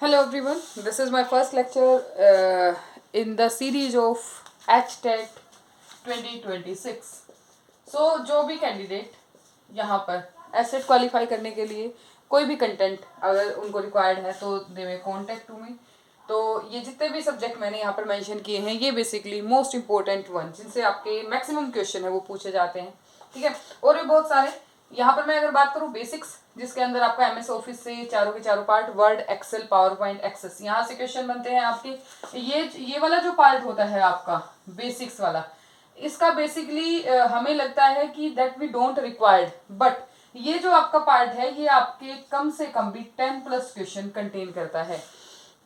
Hello everyone, this is my first lecture in the series of HTET 2026. So जो भी candidate यहाँ पर asset qualify करने के लिए कोई भी कंटेंट अगर उनको रिक्वायर्ड है तो दे मे कॉन्टेक्ट टू मी। तो ये जितने भी सब्जेक्ट मैंने यहाँ पर मेंशन किए हैं ये बेसिकली मोस्ट इंपॉर्टेंट वन जिनसे आपके मैक्सिमम क्वेश्चन है वो पूछे जाते हैं, ठीक है। और भी बहुत सारे यहाँ पर मैं अगर बात करूँ बेसिक्स जिसके अंदर आपका एमएस ऑफिस से चारों के चारों part Word Excel PowerPoint Access यहाँ से क्वेश्चन बनते हैं आपके। ये वाला जो पार्ट होता है आपका बेसिक्स वाला, इसका बेसिकली हमें लगता है कि that we don't required, but ये जो आपका पार्ट है ये आपके कम से कम भी 10+ क्वेश्चन कंटेन करता है।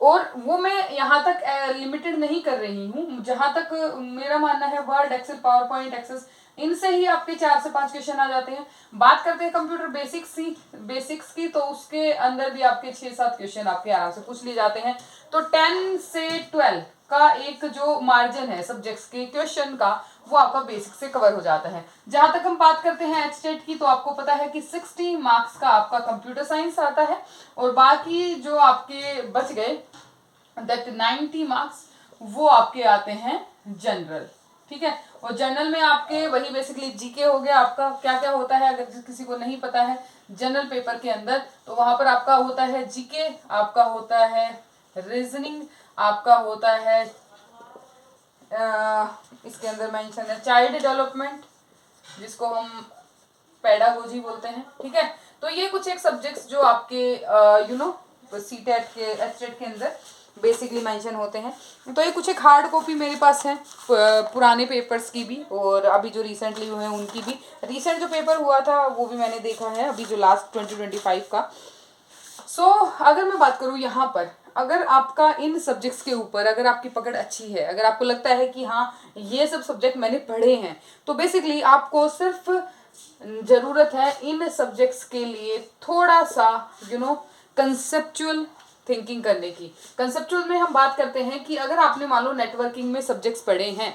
और वो मैं यहाँ तक लिमिटेड नहीं कर रही हूँ, जहां तक मेरा मानना है Word Excel PowerPoint Access इनसे ही आपके 4 से 5 क्वेश्चन आ जाते हैं। बात करते हैं कंप्यूटर बेसिक्स की तो उसके अंदर भी आपके 6-7 क्वेश्चन आपके आराम से पूछ लिए जाते हैं। तो 10 से 12 का एक जो मार्जिन है सब्जेक्ट्स के क्वेश्चन का वो आपका बेसिक से कवर हो जाता है। जहां तक हम बात करते हैं एचटेट की तो आपको पता है कि 60 मार्क्स का आपका कंप्यूटर साइंस आता है और बाकी जो आपके बच गए दैट 90 मार्क्स वो आपके आते हैं जनरल, ठीक है। और जनरल में आपके वही बेसिकली जीके हो गया आपका। क्या क्या होता है अगर किसी को नहीं पता है जनरल पेपर के अंदर तो वहां पर आपका होता है जीके, आपका होता है रीजनिंग, आपका होता है इसके अंदर मेंशन है चाइल्ड डेवलपमेंट जिसको हम पेडागोजी बोलते हैं, ठीक है। तो ये कुछ एक सब्जेक्ट्स जो आपके सीटेट के एचटेट के अंदर बेसिकली मेंशन होते हैं। तो ये कुछ एक हार्ड कॉपी मेरे पास है पुराने पेपर्स की भी और अभी जो रिसेंटली हुए हैं उनकी भी। रिसेंट जो पेपर हुआ था वो भी मैंने देखा है अभी जो लास्ट 2025 का। सो अगर मैं बात करूँ यहाँ पर अगर आपका इन सब्जेक्ट्स के ऊपर अगर आपकी पकड़ अच्छी है, अगर आपको लगता है कि हाँ ये सब सब्जेक्ट मैंने पढ़े हैं तो बेसिकली आपको सिर्फ ज़रूरत है इन सब्जेक्ट्स के लिए थोड़ा सा कंसेप्चुअल थिंकिंग करने की। कंसेप्चुअल में हम बात करते हैं कि अगर आपने मान लो नेटवर्किंग में सब्जेक्ट्स पढ़े हैं,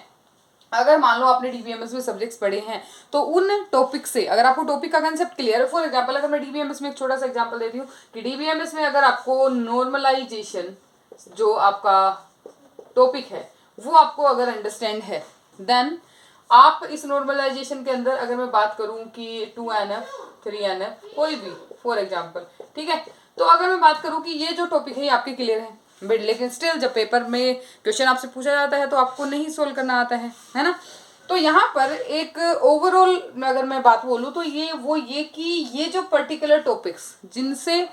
अगर मान लो आपने डीबीएमएस में सब्जेक्ट्स पढ़े हैं तो उन टॉपिक से अगर आपको टॉपिक का कंसेप्ट क्लियर है, फॉर एग्जांपल अगर मैं डीबीएमएस में एक छोटा सा एग्जांपल देती हूँ कि डीबीएमएस में अगर आपको नॉर्मलाइजेशन जो आपका टॉपिक है वो आपको अगर अंडरस्टैंड है देन आप इस नॉर्मलाइजेशन के अंदर अगर मैं बात करूं कि 2NF 3NF कोई भी फॉर एग्जांपल, ठीक है। तो अगर मैं बात करूं कि ये जो टॉपिक है ये आपके क्लियर है बट लेकिन स्टिल जब पेपर में क्वेश्चन आपसे पूछा जाता है तो आपको नहीं सोल्व करना आता है ना। तो यहाँ पर एक ओवरऑल अगर मैं बात बोलूँ तो ये कि ये जो पर्टिकुलर टॉपिक्स जिनसे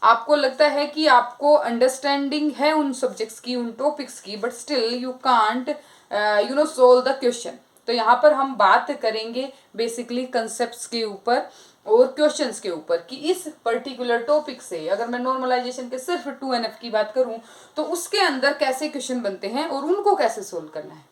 आपको लगता है कि आपको अंडरस्टैंडिंग है उन सब्जेक्ट्स की उन टॉपिक्स की but still you can't solve the question. तो यहाँ पर हम बात करेंगे बेसिकली कंसेप्ट्स के ऊपर और क्वेश्चंस के ऊपर कि इस पर्टिकुलर टॉपिक से अगर मैं नॉर्मलाइजेशन के सिर्फ 2NF की बात करूं तो उसके अंदर कैसे क्वेश्चन बनते हैं और उनको कैसे सोल्व करना है।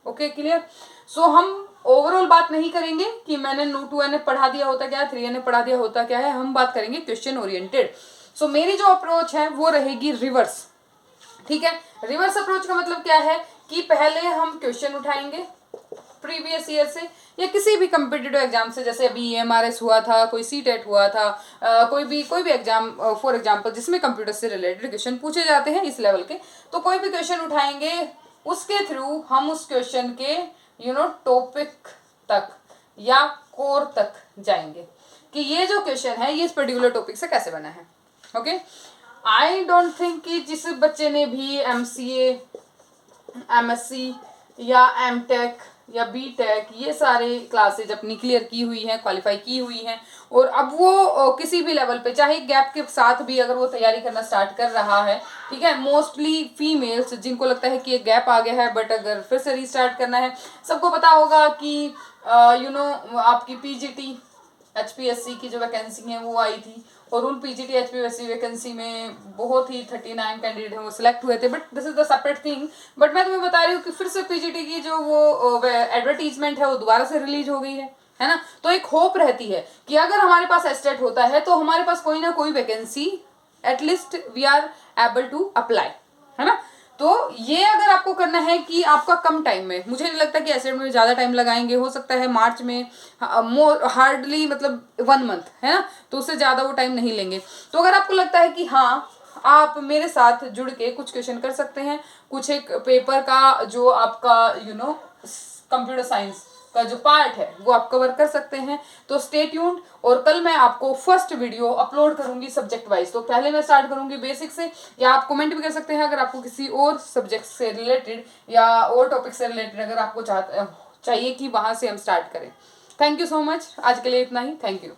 Okay clear. सो हम ओवरऑल बात नहीं करेंगे कि मैंने 2NF पढ़ा दिया होता क्या है 3NF पढ़ा दिया होता क्या है, हम बात करेंगे क्वेश्चन ओरिएंटेड। सो मेरी जो अप्रोच है वो रहेगी रिवर्स, ठीक है। रिवर्स अप्रोच का मतलब क्या है कि पहले हम क्वेश्चन उठाएंगे प्रीवियस ईयर से या किसी भी कम्पिटिटिव एग्जाम से, जैसे अभी EMRS हुआ था, कोई सीटेट हुआ था, कोई भी एग्जाम फॉर एग्जांपल जिसमें कंप्यूटर से रिलेटेड क्वेश्चन पूछे जाते हैं इस लेवल के, तो कोई भी क्वेश्चन उठाएंगे उसके थ्रू हम उस क्वेश्चन के टॉपिक तक या कोर तक जाएंगे कि ये जो क्वेश्चन है ये इस पर्टिकुलर टॉपिक से कैसे बना है। ओके आई डोंट थिंक कि जिस बच्चे ने भी MCA MSc या MTech या BTech ये सारे क्लासेज अपनी क्लियर की हुई हैं, क्वालिफाई की हुई हैं और अब वो किसी भी लेवल पे चाहे गैप के साथ भी अगर वो तैयारी करना स्टार्ट कर रहा है, ठीक है। मोस्टली फीमेल्स जिनको लगता है कि ये गैप आ गया है बट अगर फिर से रीस्टार्ट करना है, सबको पता होगा कि आपकी PGT HPSC की जो वैकेंसी है वो आई थी और उन PGT HPSC वैकेंसी में बहुत ही 39 कैंडिडेट हैं वो सिलेक्ट हुए थे, but this is the separate thing. But मैं तुम्हें बता रही हूँ कि फिर से PGT की जो वो एडवर्टीजमेंट है वो दोबारा से रिलीज हो गई है ना। तो एक होप रहती है कि अगर हमारे पास एस्टेट होता है तो हमारे पास कोई ना कोई vacancy at least we are able to apply, है ना। तो ये अगर आपको करना है कि आपका कम टाइम में, मुझे नहीं लगता कि एसेट में ज़्यादा टाइम लगाएंगे, हो सकता है मार्च में हार्डली मतलब 1 मंथ, है ना, तो उससे ज़्यादा वो टाइम नहीं लेंगे। तो अगर आपको लगता है कि हाँ आप मेरे साथ जुड़ के कुछ क्वेश्चन कर सकते हैं, कुछ एक पेपर का जो आपका कंप्यूटर साइंस का जो पार्ट है वो आप कवर कर सकते हैं। तो स्टे ट्यून्ड, और कल मैं आपको फर्स्ट वीडियो अपलोड करूंगी सब्जेक्ट वाइज। तो पहले मैं स्टार्ट करूंगी बेसिक से, या आप कमेंट भी कर सकते हैं अगर आपको किसी और सब्जेक्ट से रिलेटेड या और टॉपिक से रिलेटेड अगर आपको चाहिए कि वहां से हम स्टार्ट करें। थैंक यू सो मच, आज के लिए इतना ही। Thank you.